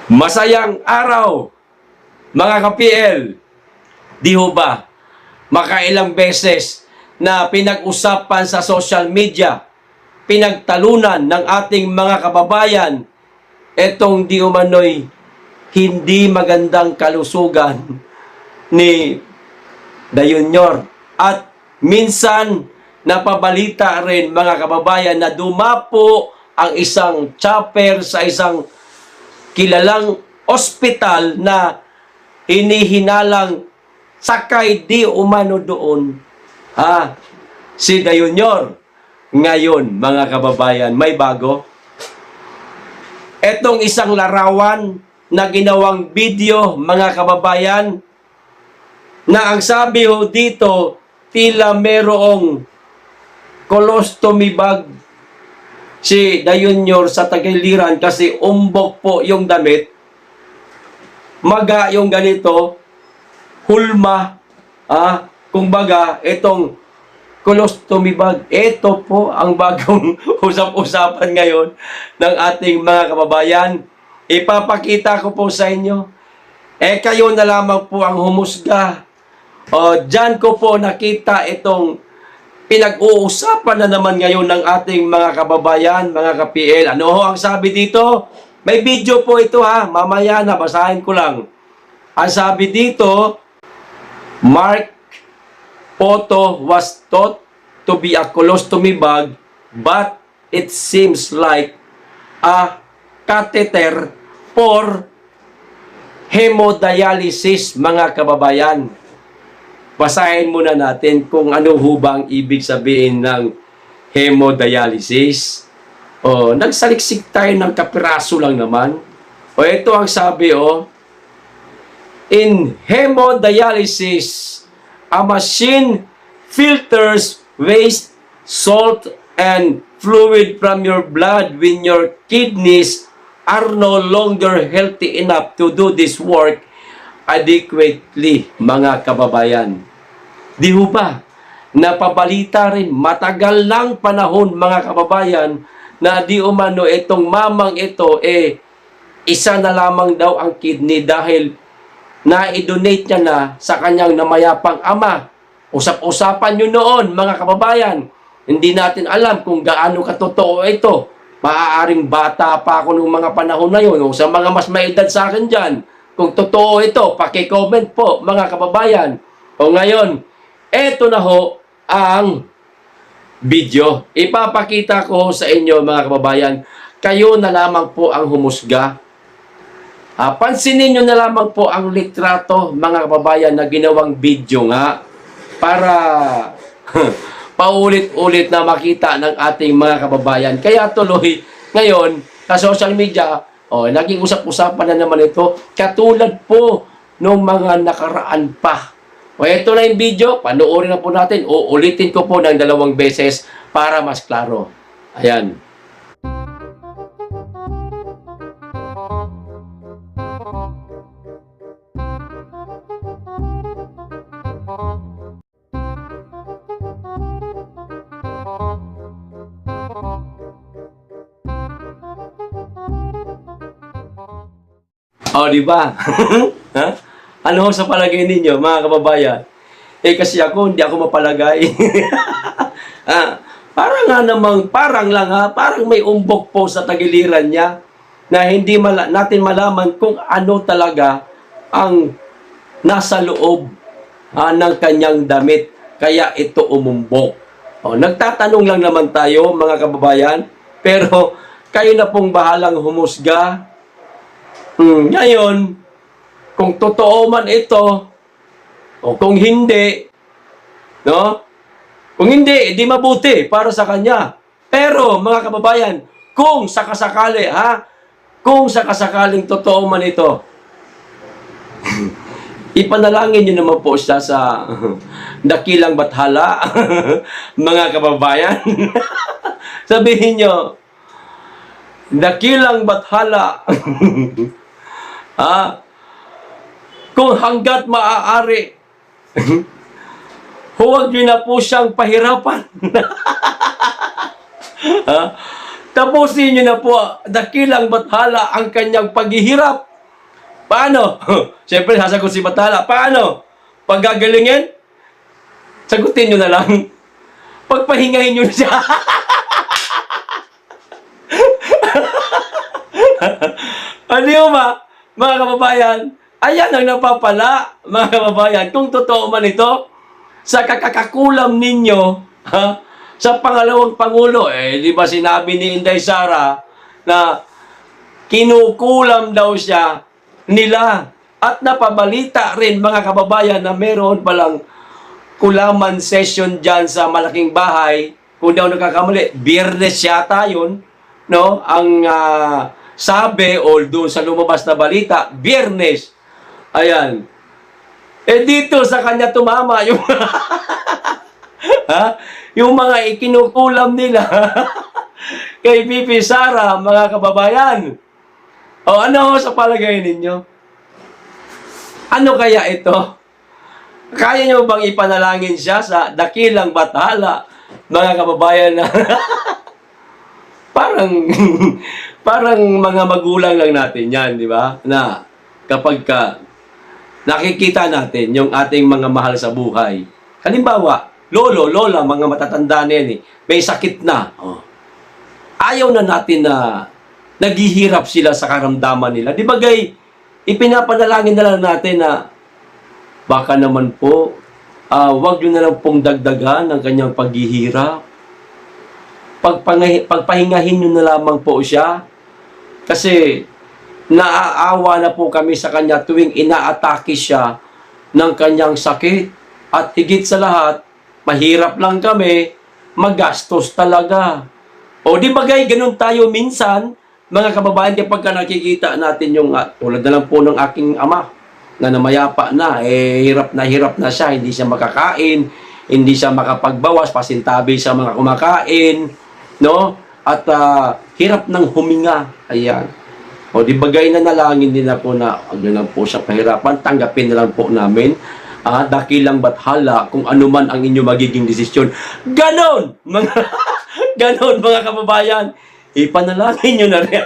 Masayang araw, mga ka-PL. Di ho ba, makailang beses na pinag-usapan sa social media, pinagtalunan ng ating mga kababayan, etong di umano'y hindi magandang kalusugan ni Dayunyor. At minsan, napabalita rin mga kababayan na dumapo ang isang chopper sa isang kilalang ospital na hinihinalang sakay di umano doon si Dayunyor. Ngayon, mga kababayan, may bago. Etong isang larawan na ginawang video, mga kababayan, na ang sabi ho dito, tila merong colostomy bag si Dayunyor sa tagiliran kasi umbok po yung damit. Maga yung ganito, hulma, kumbaga, itong colostomy bag. Ito po ang bagong usap-usapan ngayon ng ating mga kababayan. Ipapakita ko po sa inyo. Kayo na lamang po ang humusga. Diyan ko po nakita itong pinag-uusapan na naman ngayon ng ating mga kababayan, mga ka-PL. Ano ho ang sabi dito? May video po ito mamaya na, basahin ko lang. Ang sabi dito, Mark Photo was thought to be a colostomy bag, but it seems like a catheter for hemodialysis, mga kababayan. Basahin muna natin kung ano hubang ibig sabihin ng hemodialysis. Nagsaliksik tayo ng kapiraso lang naman. Ito ang sabi, in hemodialysis, a machine filters waste, salt, and fluid from your blood when your kidneys are no longer healthy enough to do this work adequately, mga kababayan. Di ho ba? Napabalita rin, matagal lang panahon, mga kababayan, na di umano itong mamang ito, isa na lamang daw ang kidney dahil na-donate niya na sa kanyang namayapang ama. Usap-usapan nyo noon, mga kababayan. Hindi natin alam kung gaano katotoo ito. Maaaring bata pa ako ng mga panahon na yun. O sa mga mas may edad sa akin dyan, kung totoo ito, paki-comment po, mga kababayan. O ngayon, eto na ho ang video. Ipapakita ko sa inyo, mga kababayan. Kayo na lamang po ang humusga. Pansinin nyo na lamang po ang litrato, mga kababayan, na ginawang video nga para paulit-ulit na makita ng ating mga kababayan. Kaya tuloy, ngayon, sa social media, naging usap-usapan na naman ito, katulad po nung mga nakaraan pa. Ito na yung video, panoorin na po natin, ulitin ko po ng 2 beses para mas klaro. Ayan. Di ba? Ano sa palagay ninyo, mga kababayan? Kasi ako, hindi ako mapalagay. Parang nga namang, parang may umbok po sa tagiliran niya na hindi natin malaman kung ano talaga ang nasa loob ng kanyang damit. Kaya ito umumbok. Nagtatanong lang naman tayo, mga kababayan, pero kayo na pong bahalang humusga. Ngayon, kung totoo man ito, o kung hindi, no? Kung hindi, di mabuti para sa kanya. Pero, mga kababayan, kung sakasakali, kung sakasakaling totoo man ito, ipanalangin nyo naman po siya sa dakilang bathala, mga kababayan. Sabihin nyo, dakilang bathala, kung hanggat maaari, huwag nyo na po siyang pahirapan. Tapusin nyo na po, dakilang bathala, ang kanyang paghihirap Paano? Siyempre, sasagot si Bathala. Paano? Pag gagalingin, sagutin nyo na lang. Pagpahingahin nyo na siya. Ano ba, mga kababayan? Ayan ang napapala, mga kababayan. Kung totoo man ito, sa kakakakulam ninyo, ha, sa pangalawang Pangulo, di ba sinabi ni Inday Sara na kinukulam daw siya nila. At napabalita rin, mga kababayan, na meron palang kulaman session dyan sa malaking bahay. Kung daw nakakamali, Biyernes yata yun, no? Ang sabi o doon sa lumabas na balita, Biyernes. Ayan. Dito sa kanya tumama yung ha? Yung mga ikinukulam nila kay Bibi Sara, mga kababayan. O ano sa palagay ninyo? Ano kaya ito? Kaya nyo bang ipanalangin siya sa dakilang Bathala, mga kababayan na parang mga magulang lang natin yan, di ba? Na kapag nakikita natin yung ating mga mahal sa buhay. Halimbawa, lolo, lola, mga matatanda na yan, may sakit na. Ayaw na natin na naghihirap sila sa karamdaman nila. Di ba gay, ipinapanalangin na lang natin na baka naman po, wag nyo na lang pong dagdagan ng kanyang paghihirap. Pagpahingahin nyo na lamang po siya. Kasi naaawa na po kami sa kanya tuwing inaatake siya ng kanyang sakit. At higit sa lahat, mahirap lang kami, magastos talaga. O di ba gay, ganun tayo minsan, mga kababayan, kapag nakikita natin yung, tulad na lang po ng aking ama, na namayapa na, hirap na siya, hindi siya makakain, hindi siya makapagbawas, pasintabi sa mga kumakain, no? At hirap ng huminga. Ayan. O di bagay na nalangin din ako na ano lang po siya pahirapan, tanggapin na lang po namin. Dakilang Bathala kung ano man ang inyong magiging desisyon. Ganon! Ganon, mga kababayan. Ipanalangin nyo na rin.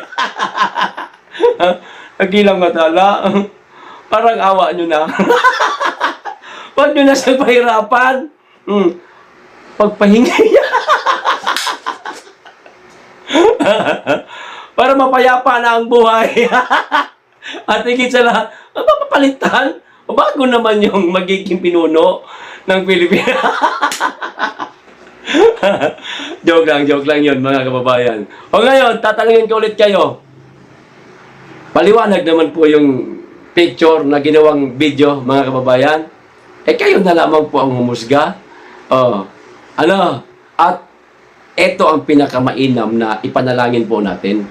Dakilang Bathala. Parang awa nyo na. Huwag nyo na siyang pahirapan. Pagpahinga niya. Para mapayapa na ang buhay. At higit sa lahat, mapapalitan. Bago naman yung magiging pinuno ng Pilipinas. Joke lang yun, mga kababayan. O ngayon, tatanungin ko ulit kayo. Paliwanag naman po yung picture na ginawang video, mga kababayan. Kayo na lamang po ang humusga. At ito ang pinakamainam na ipanalangin po natin.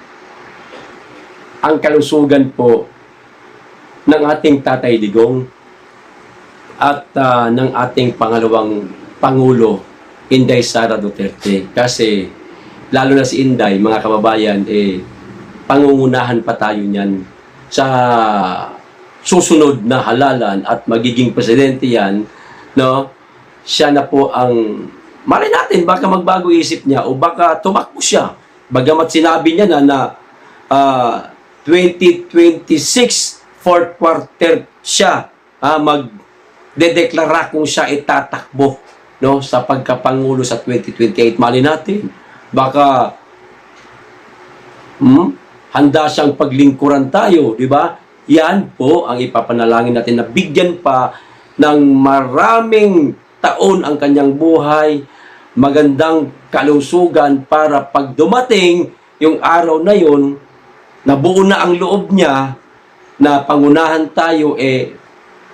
Ang kalusugan po ng ating Tatay Digong at ng ating pangalawang Pangulo, Inday Sara Duterte. Kasi, lalo na si Inday, mga kababayan, pangungunahan pa tayo niyan sa susunod na halalan at magiging presidente yan, no? Siya na po ang, malay natin, baka magbago isip niya o baka tumakbo siya. Bagamat sinabi niya na 2026 fourth quarter siya magdedeklara kung siya itatakbo, no, sa pagkapangulo sa 2028. Mali natin, baka handa siyang paglingkuran tayo, di ba? Yan po ang ipapanalangin natin na bigyan pa ng maraming taon ang kanyang buhay, magandang kalusugan para pag dumating yung araw na yun, nabuo na ang loob niya na pangunahan tayo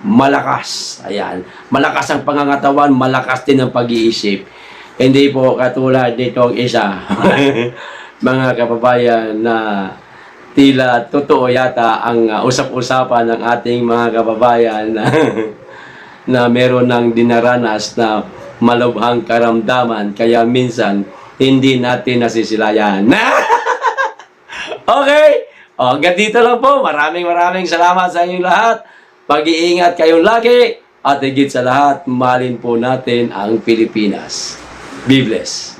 malakas. Ayan. Malakas ang pangangatawan, malakas din ang pag-iisip. Hindi po katulad nitong isa. Mga kababayan na tila totoo yata ang usap-usapan ng ating mga kababayan na meron ng dinaranas na malubhang karamdaman kaya minsan hindi natin nasisilayan. Okay? Hanggang dito lang po. Maraming salamat sa inyong lahat. Pag-iingat kayong lagi at higit sa lahat, mahalin po natin ang Pilipinas. Be blessed.